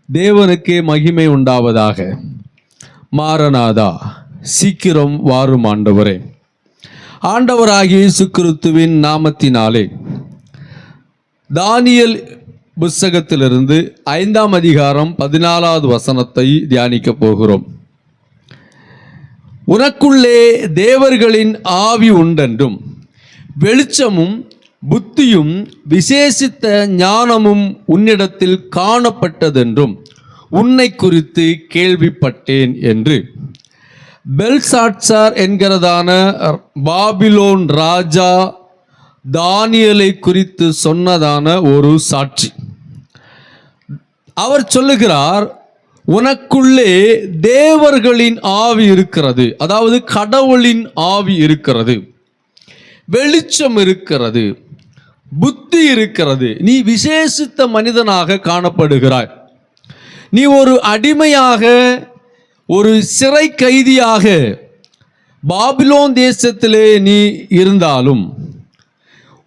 தேவனுக்கே மகிமை உண்டாவதாக. மாரநாதா, சீக்கிரம் வாரும் ஆண்டவரே. ஆண்டவராகிய இயேசு கிறிஸ்துவின் நாமத்தினாலே தானியேல் புத்தகத்திலிருந்து 5ஆம் அதிகாரம் 14வது வசனத்தை தியானிக்க போகிறோம். உனக்குள்ளே தேவர்களின் ஆவி உண்டென்றும் வெளிச்சமும் புத்தியும் விசேஷித்த ஞானமும் உன்னிடத்தில் காணப்பட்டதென்றும் உன்னை குறித்து கேள்விப்பட்டேன் என்று பெல்சாட்சார் என்கிறதான பாபிலோன் ராஜா தானியேலை குறித்து சொன்னதான ஒரு சாட்சி. அவர் சொல்லுகிறார், உனக்குள்ளே தேவர்களின் ஆவி இருக்கிறது, அதாவது கடவுளின் ஆவி இருக்கிறது, வெளிச்சம் இருக்கிறது, புத்தி இருக்கிறது, நீ விசேஷித்த மனிதனாக காணப்படுகிறாய். நீ ஒரு அடிமையாக, ஒரு சிறை கைதியாக பாபிலோன் தேசத்திலே நீ இருந்தாலும்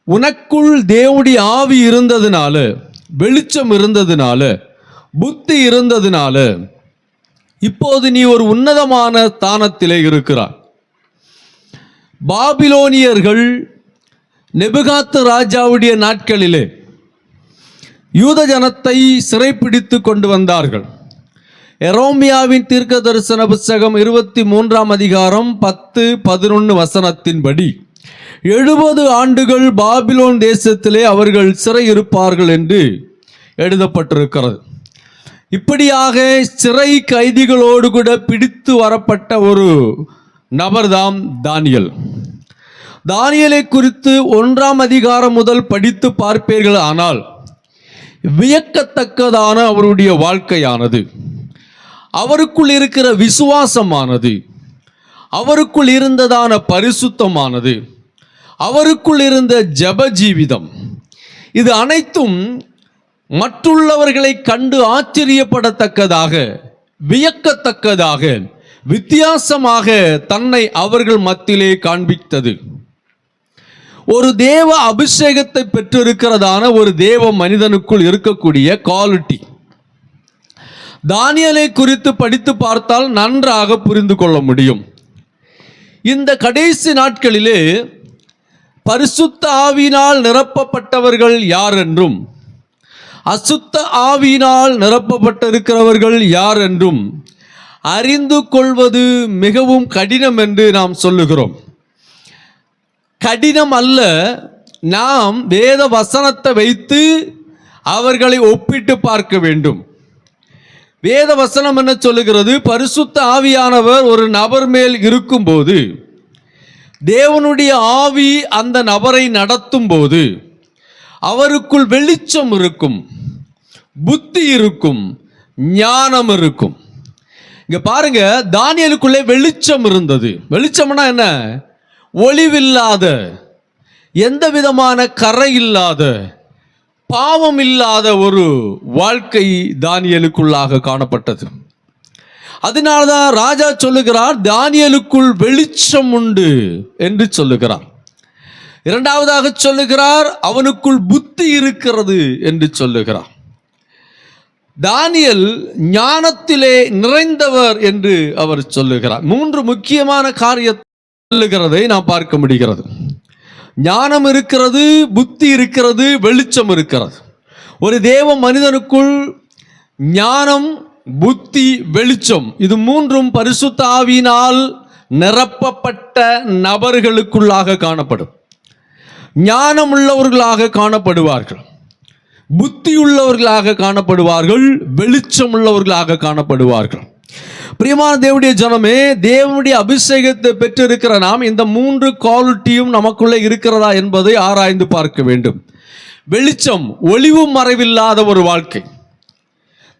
உனக்குள் தேவனுடைய ஆவி இருந்ததுனால, வெளிச்சம் இருந்ததுனால, புத்தி இருந்ததுனால இப்போது நீ ஒரு உன்னதமான ஸ்தானத்திலே இருக்கிறாய். பாபிலோனியர்கள் நெபுகாத்து ராஜாவுடைய நாட்களிலே யூத ஜனத்தை சிறைப்பிடித்து கொண்டு வந்தார்கள். எரேமியாவின் தீர்க்க தரிசன புத்தகம் 23ஆம் அதிகாரம் 10-11 வசனத்தின்படி 70 ஆண்டுகள் பாபிலோன் தேசத்திலே அவர்கள் சிறை இருப்பார்கள் என்று எழுதப்பட்டிருக்கிறது. இப்படியாக சிறை கைதிகளோடு கூட பிடித்து வரப்பட்ட ஒரு நபர்தாம் தானியேல். தானியேலை குறித்து 1ஆம் அதிகாரம் முதல் படித்து பார்ப்பீர்கள். ஆனால் வியக்கத்தக்கதான அவருடைய வாழ்க்கையானது, அவருக்குள் இருக்கிற விசுவாசமானது, அவருக்குள் இருந்ததான பரிசுத்தமானது, அவருக்குள் இருந்த ஜெப ஜீவிதம், இது அனைத்தும் மற்றுள்ளவர்களை கண்டு ஆச்சரியப்படத்தக்கதாக, வியக்கத்தக்கதாக, வித்தியாசமாக தன்னை அவர்கள் மத்தியிலே காண்பித்தது. ஒரு தேவ அபிஷேகத்தை பெற்றிருக்கிறதான ஒரு தேவ மனிதனுக்குள் இருக்கக்கூடிய குவாலிட்டி தானியேலை குறித்து படித்து பார்த்தால் நன்றாக புரிந்து கொள்ள முடியும். இந்த கடைசி நாட்களிலே பரிசுத்த ஆவியினால் நிரப்பப்பட்டவர்கள் யார் என்றும் அசுத்த ஆவியினால் நிரப்பப்பட்டிருக்கிறவர்கள் யார் என்றும் அறிந்து கொள்வது மிகவும் கடினம் என்று நாம் சொல்லுகிறோம். கடினம் அல்ல, நாம் வேத வசனத்தை வைத்து அவர்களை ஒப்பிட்டு பார்க்க வேண்டும். வேத வசனம் என்ன சொல்லுகிறது? பரிசுத்த ஆவியானவர் ஒரு நபர் மேல் இருக்கும்போது, தேவனுடைய ஆவி அந்த நபரை நடத்தும் போது அவருக்குள் வெளிச்சம் இருக்கும், புத்தி இருக்கும், ஞானம் இருக்கும். இங்க பாருங்க, தானியேலுக்குள்ளே வெளிச்சம் இருந்தது. வெளிச்சம்னா என்ன? ஒளிவில்லாத, எந்த விதமான கரை இல்லாத, பாவம் இல்லாத ஒரு வாழ்க்கை தானியேலுக்குள்ளாக காணப்பட்டது. அதனால்தான் ராஜா சொல்லுகிறார், தானியேலுக்குள் வெளிச்சம் உண்டு என்று சொல்லுகிறார். இரண்டாவதாக சொல்லுகிறார், அவனுக்குள் புத்தி இருக்கிறது என்று சொல்லுகிறார். தானியேல் ஞானத்திலே நிறைந்தவர் என்று அவர் சொல்லுகிறார். 3 முக்கியமான காரியத்தை சொல்லுகிறதை நாம் பார்க்க முடிகிறது. ஞானம் இருக்கிறது, புத்தி இருக்கிறது, வெளிச்சம் இருக்கிறது. ஒரு தேவ மனிதனுக்குள் ஞானம், புத்தி, வெளிச்சம், இது 3ம் பரிசுத்த ஆவியினால் நிரப்பப்பட்ட நபர்களுக்குள்ளாக காணப்படும். ஞானம் உள்ளவர்களாக காணப்படுவார்கள், புத்தி உள்ளவர்களாக காணப்படுவார்கள், வெளிச்சம் உள்ளவர்களாக காணப்படுவார்கள். பிரியமான தேவனுடைய ஜனமே, தேவனுடைய அபிஷேகத்தை பெற்றிருக்கிற நாம் இந்த 3 குவாலிட்டியும் நமக்குள்ளே இருக்கிறதா என்பதை ஆராய்ந்து பார்க்க வேண்டும். வெளிச்சம், ஒளிவு மறைவில்லாத ஒரு வாழ்க்கை.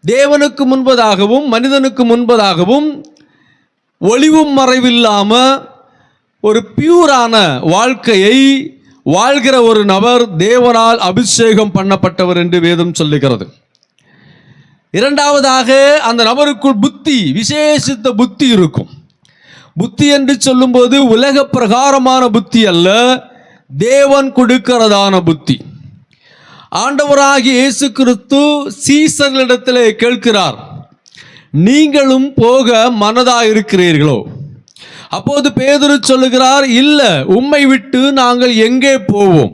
தேவனுக்கு முன்பதாகவும் மனிதனுக்கு முன்பதாகவும் ஒளிவும் மறைவில்லாம ஒரு பியூரான வாழ்க்கையை வாழ்கிற ஒரு நபர் தேவனால் அபிஷேகம் பண்ணப்பட்டவர் என்று வேதம் சொல்லுகிறது. இரண்டாவதாக, அந்த நபருக்குள் புத்தி, விசேஷித்த புத்தி இருக்கும். புத்தி என்று சொல்லும்போது உலக பிரகாரமான புத்தி அல்ல, தேவன் கொடுக்கிறதான புத்தி. ஆண்டவராகிய இயேசு கிறிஸ்து சீசர்களிடத்திலே கேட்கிறார், நீங்களும் போக மனதாயிருக்கிறீர்களோ? அப்போது பேதுரு சொல்லுகிறார், இல்ல, உம்மை விட்டு நாங்கள் எங்கே போவோம்?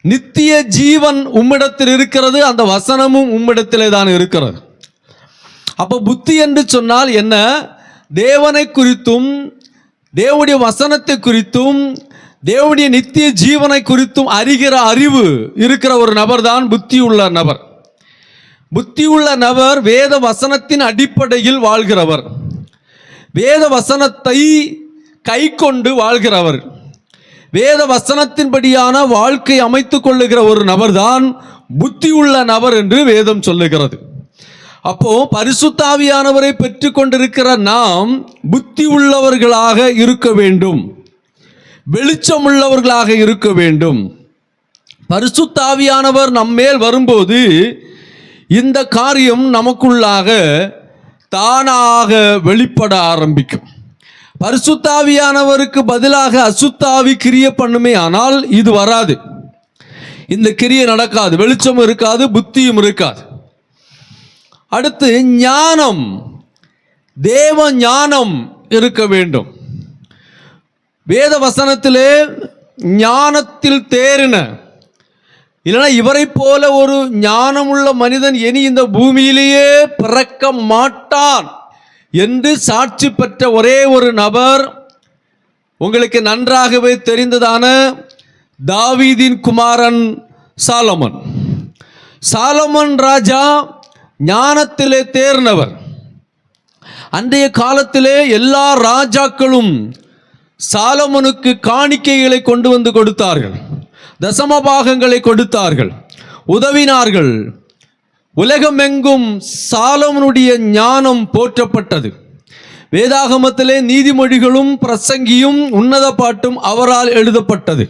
நித்திய ஜீவன் உம்மிடத்தில் இருக்கிறது, அந்த வசனமும் உம்மிடத்திலே தான் இருக்கிறது. அப்போ புத்தி என்று சொன்னால் என்ன? தேவனை குறித்தும் தேவனுடைய வசனத்தை குறித்தும் தேவனுடைய நித்திய ஜீவனை குறித்தும் அறிகிற அறிவு இருக்கிற ஒரு நபர் தான் புத்தியுள்ள நபர். புத்தியுள்ள நபர் வேத வசனத்தின் அடிப்படையில் வாழ்கிறவர், வேத வசனத்தை கை கொண்டு வாழ்கிறவர், வேத வசனத்தின்படியான வாழ்க்கை அமைத்துக் கொள்ளுகிற ஒரு நபர் தான் புத்தியுள்ள நபர் என்று வேதம் சொல்லுகிறது. அப்போ பரிசுத்த ஆவியானவரை பெற்றுக் கொண்டிருக்கிற நாம் புத்தி உள்ளவர்களாக இருக்க வேண்டும், வெளிச்சம் உள்ளவர்களாக இருக்க வேண்டும். பரிசுத்த ஆவியானவர் நம்மேல் வரும்போது இந்த காரியம் நமக்குள்ளாக தானாக வெளிப்பட ஆரம்பிக்கும். பரிசுத்த ஆவியானவருக்கு பதிலாக அசுத்தாவி கிரியை பண்ணுமே, ஆனால் இது வராது, இந்த கிரியை நடக்காது, வெளிச்சம் இருக்காது, புத்தியும் இருக்காது. அடுத்து ஞானம், தேவ ஞானம் இருக்க வேண்டும். வேத வசனத்திலே ஞானத்தில் தேறின, இல்லைனா இவரை போல ஒரு ஞானமுள்ள மனிதன் இனி இந்த பூமியிலேயே பிறக்க மாட்டான் என்று சாட்சி பெற்ற ஒரே ஒரு நபர் உங்களுக்கு நன்றாகவே தெரிந்ததான தாவீதின் குமாரன் சாலமன். சாலமன் ராஜா ஞானத்திலே தேர்ந்தவர். அன்றைய காலத்திலே எல்லா ராஜாக்களும் சாலமனுக்கு காணிக்கைகளை கொண்டு வந்து கொடுத்தார்கள், தசமபாகங்களை கொடுத்தார்கள், உதவினார்கள். உலகமெங்கும் சாலமனுடைய ஞானம் போற்றப்பட்டது. வேதாகமத்திலே நீதிமொழிகளும் பிரசங்கியும் உன்னத பாட்டும் அவரால் எழுதப்பட்டது.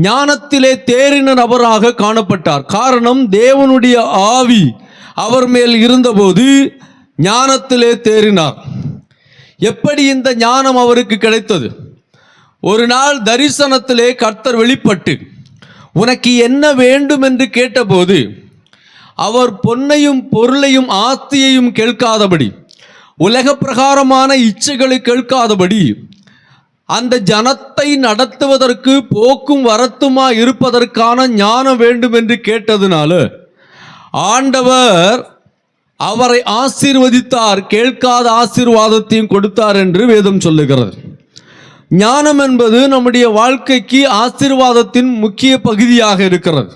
ஞானத்திலே தேறின நபராக காணப்பட்டார். காரணம், தேவனுடைய ஆவி அவர் மேல் இருந்தபோது ஞானத்திலே தேறினார். எப்படி இந்த ஞானம் அவருக்கு கிடைத்தது? ஒரு நாள் தரிசனத்திலே கர்த்தர் வெளிப்பட்டு உனக்கு என்ன வேண்டும் என்று கேட்டபோது அவர் பொன்னையும் பொருளையும் ஆஸ்தியையும் கேட்காதபடி, உலக பிரகாரமான இச்சைகளை கேட்காதபடி, அந்த ஜனத்தை நடத்துவதற்கு போக்கும் வரத்துமா இருப்பதற்கான ஞானம் வேண்டும் என்று கேட்டதுனால ஆண்டவர் அவரை ஆசீர்வதித்தார், கேட்காத ஆசீர்வாதத்தையும் கொடுத்தார் என்று வேதம் சொல்லுகிறது. ஞானம் என்பது நம்முடைய வாழ்க்கைக்கு ஆசீர்வாதத்தின் முக்கிய பகுதியாக இருக்கிறது.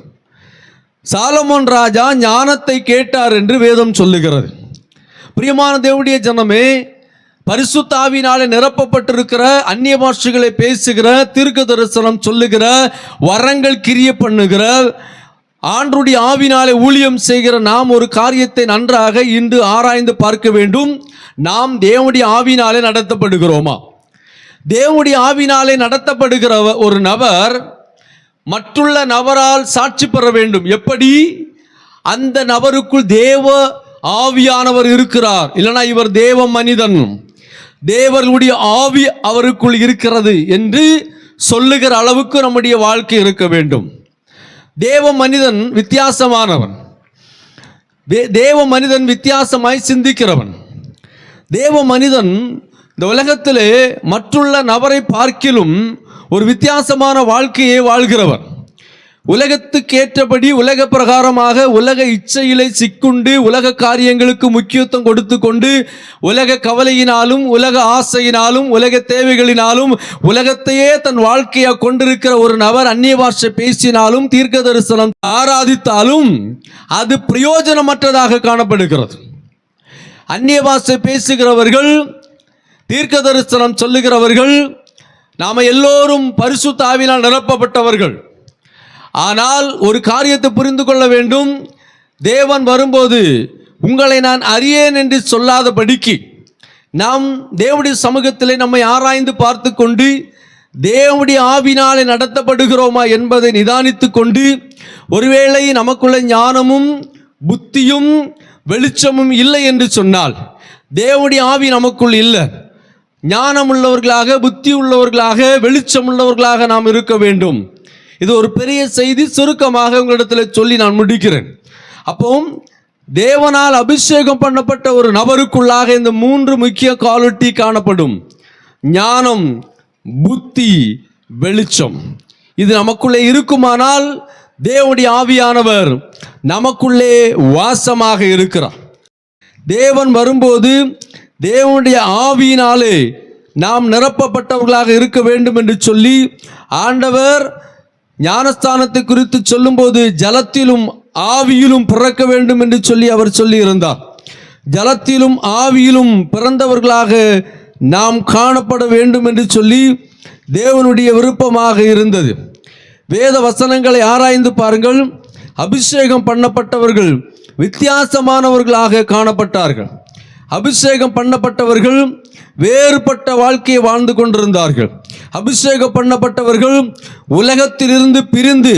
சாலமோன் ராஜா ஞானத்தை கேட்டார் என்று வேதம் சொல்லுகிறது. பிரியமான தேவனுடைய ஜனமே, பரிசுத்த ஆவியினாலே நிரப்பப்பட்டிருக்கிற, அந்நிய பாஷைகளை பேசுகிற, தீர்க்க தரிசனம் சொல்லுகிற, வரங்கள் கிரியை பண்ணுகிற, ஆண்டவருடைய ஆவியினாலே ஊழியம் செய்கிற நாம் ஒரு காரியத்தை நன்றாக இன்று ஆராய்ந்து பார்க்க வேண்டும். நாம் தேவனுடைய ஆவியினாலே நடத்தப்படுகிறோமா? தேவனுடைய ஆவியினாலே நடத்தப்படுகிற ஒரு நபர் மற்றுள்ள நபரால் சாட்சி பெற வேண்டும். எப்படி? அந்த நபருக்குள் தேவ ஆவியானவர் இருக்கிறார், இல்லைனா இவர் தேவ மனிதன், தேவர்களுடைய ஆவி அவருக்குள் இருக்கிறது என்று சொல்லுகிற அளவுக்கு நம்முடைய வாழ்க்கை இருக்க வேண்டும். தேவ மனிதன் வித்தியாசமானவன், தேவ மனிதன் வித்தியாசமாய் சிந்திக்கிறவன். தேவ மனிதன் இந்த உலகத்திலே மற்றுள்ள நபரை பார்க்கிலும் ஒரு வித்தியாசமான வாழ்க்கையை வாழ்கிறவர். உலகத்துக்கு ஏற்றபடி, உலக பிரகாரமாக, உலக இச்சையிலே சிக்குண்டு, உலக காரியங்களுக்கு முக்கியத்துவம் கொடுத்து கொண்டு, உலக கவலையினாலும், உலக ஆசையினாலும், உலக தேவைகளினாலும் உலகத்தையே தன் வாழ்க்கையாக கொண்டிருக்கிற ஒரு நபர் அந்நிய பாஷை பேசினாலும், தீர்க்க தரிசனம் ஆராதித்தாலும் அது பிரயோஜனமற்றதாக காணப்படுகிறது. அந்நிய பாஷை பேசுகிறவர்கள், தீர்க்க தரிசனம் சொல்லுகிறவர்கள், நாம் எல்லோரும் பரிசுத்த ஆவியினால் நிரப்பப்பட்டவர்கள். ஆனால் ஒரு காரியத்தை புரிந்து கொள்ள வேண்டும். தேவன் வரும்போது உங்களை நான் அறியேன் என்று சொல்லாதபடிக்கு நாம் தேவனுடைய சமூகத்திலே நம்மை ஆராய்ந்து பார்த்து கொண்டு தேவனுடைய ஆவியினாலே நடத்தப்படுகிறோமா என்பதை நிதானித்து கொண்டு, ஒருவேளை நமக்குள்ள ஞானமும் புத்தியும் வெளிச்சமும் இல்லை என்று சொன்னால், தேவனுடைய ஆவி நமக்குள் இல்லை, ஞானம் உள்ளவர்களாக, புத்தி உள்ளவர்களாக, வெளிச்சம் உள்ளவர்களாக நாம் இருக்க வேண்டும். இது ஒரு பெரிய செய்தி, சுருக்கமாக உங்களிடத்தில் சொல்லி நான் முடிக்கிறேன். அப்போ தேவனால் அபிஷேகம் பண்ணப்பட்ட ஒரு நபருக்குள்ளாக இந்த 3 முக்கிய குவாலிட்டி காணப்படும்: ஞானம், புத்தி, வெளிச்சம். இது நமக்குள்ளே இருக்குமானால் தேவனுடைய ஆவியானவர் நமக்குள்ளே வாசமாக இருக்கிறார். தேவன் வரும்போது தேவனுடைய ஆவியினாலே நாம் நிரப்பப்பட்டவர்களாக இருக்க வேண்டும் என்று சொல்லி ஆண்டவர் ஞானஸ்தானத்தை குறித்து சொல்லும்போது ஜலத்திலும் ஆவியிலும் பிறக்க வேண்டும் என்று சொல்லி அவர் சொல்லி இருந்தார். ஜலத்திலும் ஆவியிலும் பிறந்தவர்களாக நாம் காணப்பட வேண்டும் என்று சொல்லி தேவனுடைய விருப்பமாக இருந்தது. வேத வசனங்களை ஆராய்ந்து பாருங்கள். அபிஷேகம் பண்ணப்பட்டவர்கள் வித்தியாசமானவர்களாக காணப்பட்டார்கள். அபிஷேகம் பண்ணப்பட்டவர்கள் வேறுபட்ட வாழ்க்கையை வாழ்ந்து கொண்டிருந்தார்கள். அபிஷேகம் பண்ணப்பட்டவர்கள் உலகத்திலிருந்து பிரிந்து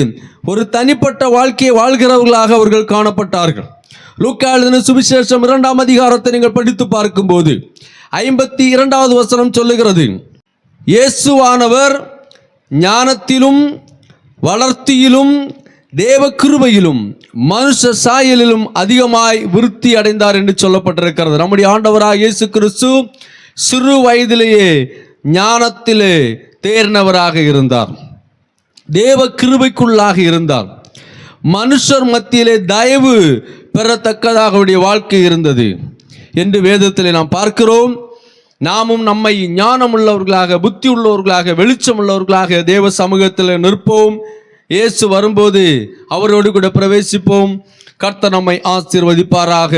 ஒரு தனிப்பட்ட வாழ்க்கையை வாழ்கிறவர்களாக அவர்கள் காணப்பட்டார்கள். லூக்கா எழுதின சுவிசேஷம் 2ஆம் அதிகாரத்தை நீங்கள் படித்து பார்க்கும்போது 52வது வசனம் சொல்லுகிறது, இயேசுவானவர் ஞானத்திலும் வளர்த்தியிலும் தேவ கிருபையிலும் மனுஷ சாயலிலும் அதிகமாய் விருத்தி அடைந்தார் என்று சொல்லப்பட்டிருக்கிறது. நம்முடைய ஆண்டவராக இயேசு கிறிஸ்து சிறு வயதிலேயே ஞானத்திலே தேர்ந்தவராக இருந்தார். தேவ கிருபைக்குள்ளாக இருந்தார். மனுஷர் மத்தியிலே தயவு பெறத்தக்கதாக அவருடைய வாழ்க்கை இருந்தது என்று வேதத்திலே நாம் பார்க்கிறோம். நாமும் நம்மை ஞானம் உள்ளவர்களாக, புத்தி உள்ளவர்களாக, வெளிச்சம் உள்ளவர்களாக தேவ சமூகத்தில் நிற்போம். இயேசு வரும்போது அவரோடு கூட பிரவேசிப்போம். கர்த்தர் நம்மை ஆசீர்வதிப்பாராக.